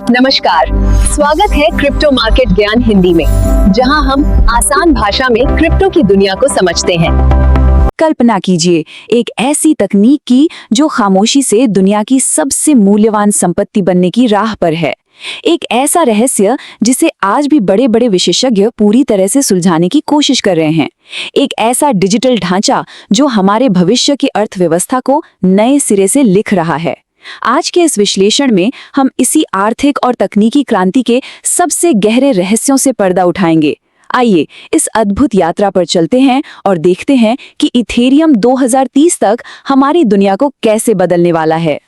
नमस्कार, स्वागत है क्रिप्टो मार्केट ज्ञान हिंदी में, जहां हम आसान भाषा में क्रिप्टो की दुनिया को समझते हैं। कल्पना कीजिए एक ऐसी तकनीक की जो खामोशी से दुनिया की सबसे मूल्यवान संपत्ति बनने की राह पर है। एक ऐसा रहस्य जिसे आज भी बड़े बड़े विशेषज्ञ पूरी तरह से सुलझाने की कोशिश कर रहे हैं। एक ऐसा डिजिटल ढांचा जो हमारे भविष्य की अर्थव्यवस्था को नए सिरे से लिख रहा है। आज के इस विश्लेषण में हम इसी आर्थिक और तकनीकी क्रांति के सबसे गहरे रहस्यों से पर्दा उठाएंगे। आइए इस अद्भुत यात्रा पर चलते हैं और देखते हैं कि इथेरियम 2030 तक हमारी दुनिया को कैसे बदलने वाला है।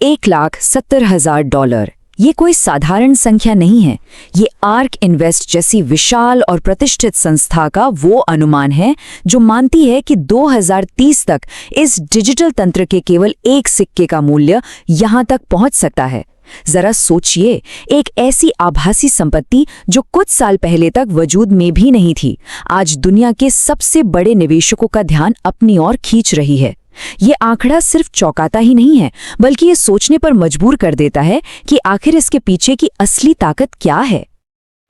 $1,70,000 ये कोई साधारण संख्या नहीं है। ये आर्क इन्वेस्ट जैसी विशाल और प्रतिष्ठित संस्था का वो अनुमान है जो मानती है कि 2030 तक इस डिजिटल तंत्र के केवल एक सिक्के का मूल्य यहां तक पहुंच सकता है। जरा सोचिए, एक ऐसी आभासी संपत्ति जो कुछ साल पहले तक वजूद में भी नहीं थी, आज दुनिया के सबसे बड़े निवेशकों का ध्यान अपनी ओर खींच रही है। ये आंकड़ा सिर्फ चौंकाता ही नहीं है, बल्कि ये सोचने पर मजबूर कर देता है कि आखिर इसके पीछे की असली ताकत क्या है।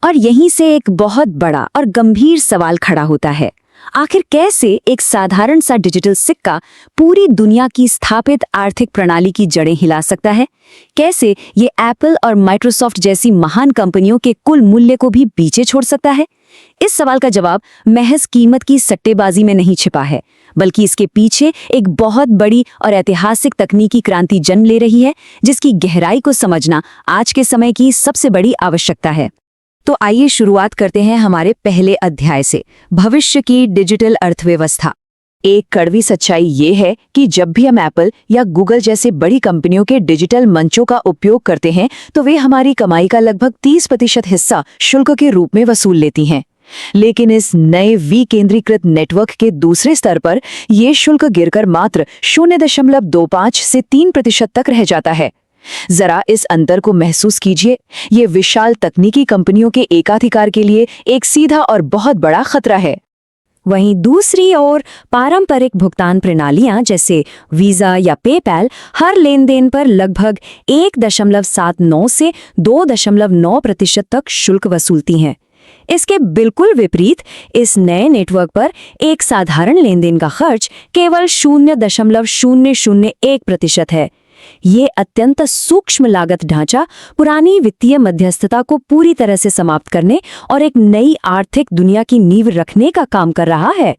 और यहीं से एक बहुत बड़ा और गंभीर सवाल खड़ा होता है, आखिर कैसे एक साधारण सा डिजिटल सिक्का पूरी दुनिया की स्थापित आर्थिक प्रणाली की जड़ें हिला सकता है? कैसे ये एप्पल और माइक्रोसॉफ्ट जैसी महान कंपनियों के कुल मूल्य को भी पीछे छोड़ सकता है? इस सवाल का जवाब महज कीमत की सट्टेबाजी में नहीं छिपा है, बल्कि इसके पीछे एक बहुत बड़ी और ऐतिहासिक तकनीकी क्रांति जन्म ले रही है, जिसकी गहराई को समझना आज के समय की सबसे बड़ी आवश्यकता है। तो आइए शुरुआत करते हैं हमारे पहले अध्याय से, भविष्य की डिजिटल अर्थव्यवस्था। एक कड़वी सच्चाई ये है कि जब भी हम एप्पल या गूगल जैसे बड़ी कंपनियों के डिजिटल मंचों का उपयोग करते हैं, तो वे हमारी कमाई का लगभग 30% हिस्सा शुल्क के रूप में वसूल लेती हैं। लेकिन इस नए विकेंद्रीकृत नेटवर्क के दूसरे स्तर पर ये शुल्क गिरकर मात्र 0.25 से 3% तक रह जाता है। जरा इस अंतर को महसूस कीजिए। ये विशाल तकनीकी कंपनियों के एकाधिकार के लिए एक सीधा और बहुत बड़ा खतरा है। वहीं दूसरी ओर पारंपरिक भुगतान प्रणालियां जैसे वीजा या पेपैल हर लेनदेन पर लगभग 1.79 से 2.9% तक शुल्क वसूलती हैं। इसके बिल्कुल विपरीत इस नए नेटवर्क पर एक साधारण लेनदेन का खर्च केवल 0.001% है। ये अत्यंत सूक्ष्म लागत ढांचा पुरानी वित्तीय मध्यस्थता को पूरी तरह से समाप्त करने और एक नई आर्थिक दुनिया की नींव रखने का काम कर रहा है।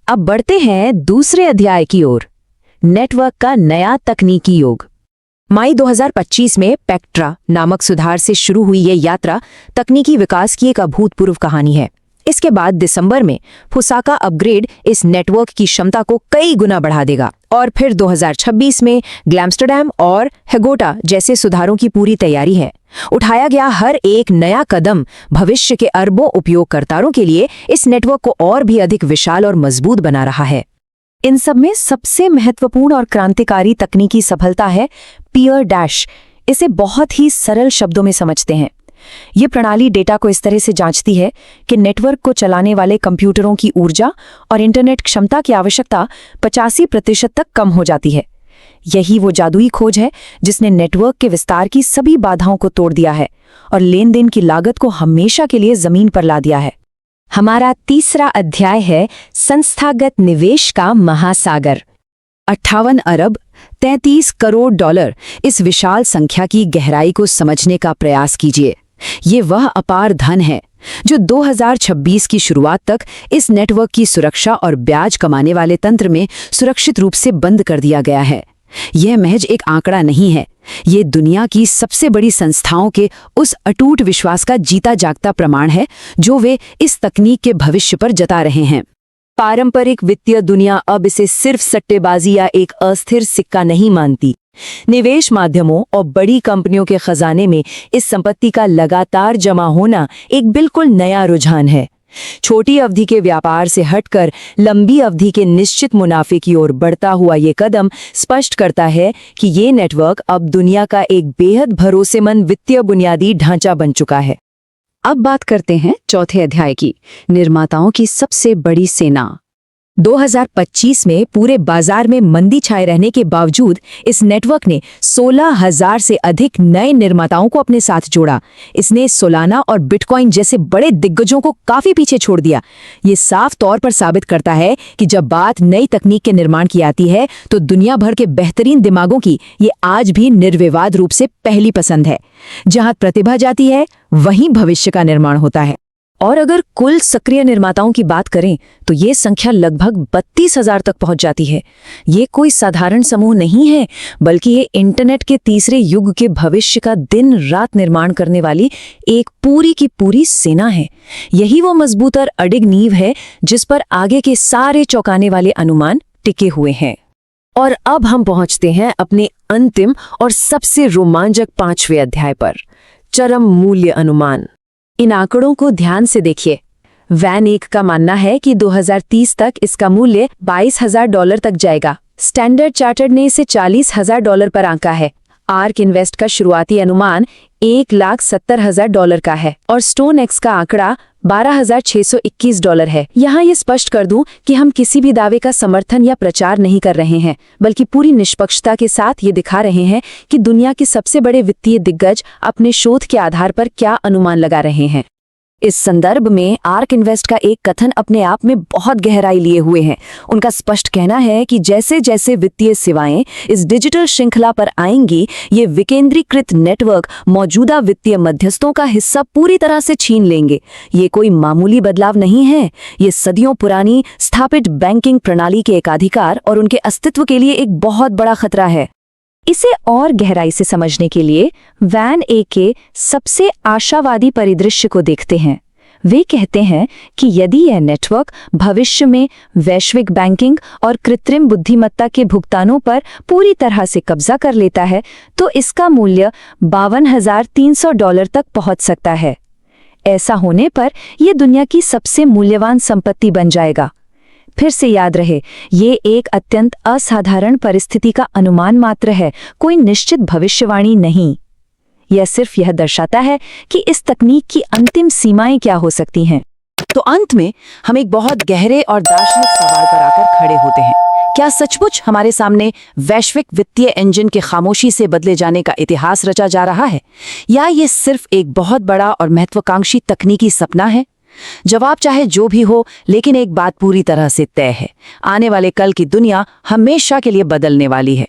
अब बढ़ते हैं दूसरे अध्याय की ओर, नेटवर्क का नया तकनीकी युग। मई 2025 में पेक्ट्रा नामक सुधार से शुरू हुई ये यात्रा तकनीकी विकास की एक अभूतपूर्व कहानी है। इसके बाद दिसंबर में फुसाका अपग्रेड इस नेटवर्क की क्षमता को कई गुना बढ़ा देगा, और फिर 2026 में ग्लैमस्टरडैम और हेगोटा जैसे सुधारों की पूरी तैयारी है। उठाया गया हर एक नया कदम भविष्य के अरबों उपयोगकर्ताओं के लिए इस नेटवर्क को और भी अधिक विशाल और मजबूत बना रहा है। इन सब में सबसे महत्वपूर्ण और क्रांतिकारी तकनीकी सफलता है पीयर डैश। इसे बहुत ही सरल शब्दों में समझते हैं। ये प्रणाली डेटा को इस तरह से जांचती है कि नेटवर्क को चलाने वाले कंप्यूटरों की ऊर्जा और इंटरनेट क्षमता की आवश्यकता 85% तक कम हो जाती है। यही वो जादुई खोज है जिसने नेटवर्क के विस्तार की सभी बाधाओं को तोड़ दिया है और लेन देन की लागत को हमेशा के लिए जमीन पर ला दिया है। हमारा तीसरा अध्याय है संस्थागत निवेश का महासागर। 58 अरब 33 करोड़ डॉलर, इस विशाल संख्या की गहराई को समझने का प्रयास कीजिए। ये वह अपार धन है जो 2026 की शुरुआत तक इस नेटवर्क की सुरक्षा और ब्याज कमाने वाले तंत्र में सुरक्षित रूप से बंद कर दिया गया है। यह महज एक आंकड़ा नहीं है, ये दुनिया की सबसे बड़ी संस्थाओं के उस अटूट विश्वास का जीता जागता प्रमाण है जो वे इस तकनीक के भविष्य पर जता रहे हैं। पारंपरिक वित्तीय दुनिया अब इसे सिर्फ सट्टेबाजी या एक अस्थिर सिक्का नहीं मानती। निवेश माध्यमों और बड़ी कंपनियों के खजाने में इस संपत्ति का लगातार जमा होना एक बिल्कुल नया रुझान है। छोटी अवधि के व्यापार से हटकर लंबी अवधि के निश्चित मुनाफे की ओर बढ़ता हुआ ये कदम स्पष्ट करता है कि ये नेटवर्क अब दुनिया का एक बेहद भरोसेमंद वित्तीय बुनियादी ढांचा बन चुका है। अब बात करते हैं चौथे अध्याय की, निर्माताओं की सबसे बड़ी सेना। 2025 में पूरे बाजार में मंदी छाए रहने के बावजूद इस नेटवर्क ने 16,000 से अधिक नए निर्माताओं को अपने साथ जोड़ा। इसने सोलाना और बिटकॉइन जैसे बड़े दिग्गजों को काफी पीछे छोड़ दिया। ये साफ तौर पर साबित करता है कि जब बात नई तकनीक के निर्माण की आती है तो दुनिया भर के बेहतरीन दिमागों की ये आज भी निर्विवाद रूप से पहली पसंद है। जहां प्रतिभा जाती है वहीं भविष्य का निर्माण होता है। और अगर कुल सक्रिय निर्माताओं की बात करें तो ये संख्या लगभग 32,000 तक पहुंच जाती है। ये कोई साधारण समूह नहीं है, बल्कि ये इंटरनेट के तीसरे युग के भविष्य का दिन रात निर्माण करने वाली एक पूरी की पूरी सेना है। यही वो मजबूत और अडिग नींव है जिस पर आगे के सारे चौंकाने वाले अनुमान टिके हुए हैं। और अब हम पहुंचते हैं अपने अंतिम और सबसे रोमांचक 5वें अध्याय पर, चरम मूल्य अनुमान। इन आंकड़ों को ध्यान से देखिए। वैन एक का मानना है कि 2030 तक इसका मूल्य $22,000 तक जाएगा। स्टैंडर्ड चार्टर्ड ने इसे $40,000 पर आंका है। आर्क इन्वेस्ट का शुरुआती अनुमान $1,70,000 का है और स्टोन एक्स का आंकड़ा $12,621 है। यहाँ ये स्पष्ट कर दूं कि हम किसी भी दावे का समर्थन या प्रचार नहीं कर रहे हैं, बल्कि पूरी निष्पक्षता के साथ ये दिखा रहे हैं कि दुनिया के सबसे बड़े वित्तीय दिग्गज अपने शोध के आधार पर क्या अनुमान लगा रहे हैं। इस संदर्भ में आर्क इन्वेस्ट का एक कथन अपने आप में बहुत गहराई लिए हुए है। उनका स्पष्ट कहना है कि जैसे जैसे वित्तीय सेवाएं इस डिजिटल श्रृंखला पर आएंगी, ये विकेंद्रीकृत नेटवर्क मौजूदा वित्तीय मध्यस्थों का हिस्सा पूरी तरह से छीन लेंगे। ये कोई मामूली बदलाव नहीं है, ये सदियों पुरानी स्थापित बैंकिंग प्रणाली के एकाधिकार और उनके अस्तित्व के लिए एक बहुत बड़ा खतरा है। इसे और गहराई से समझने के लिए वैन ए के सबसे आशावादी परिदृश्य को देखते हैं। वे कहते हैं कि यदि यह नेटवर्क भविष्य में वैश्विक बैंकिंग और कृत्रिम बुद्धिमत्ता के भुगतानों पर पूरी तरह से कब्जा कर लेता है, तो इसका मूल्य $52,300 तक पहुंच सकता है। ऐसा होने पर यह दुनिया की सबसे मूल्यवान संपत्ति बन जाएगा। फिर से याद रहे, ये एक अत्यंत असाधारण परिस्थिति का अनुमान मात्र है, कोई निश्चित भविष्यवाणी नहीं। यह सिर्फ यह दर्शाता है कि इस तकनीक की अंतिम सीमाएं क्या हो सकती हैं। तो अंत में हम एक बहुत गहरे और दार्शनिक सवाल पर आकर खड़े होते हैं। क्या सचमुच हमारे सामने वैश्विक वित्तीय इंजन के खामोशी से बदले जाने का इतिहास रचा जा रहा है, या ये सिर्फ एक बहुत बड़ा और महत्वाकांक्षी तकनीकी सपना है? जवाब चाहे जो भी हो, लेकिन एक बात पूरी तरह से तय है, आने वाले कल की दुनिया हमेशा के लिए बदलने वाली है।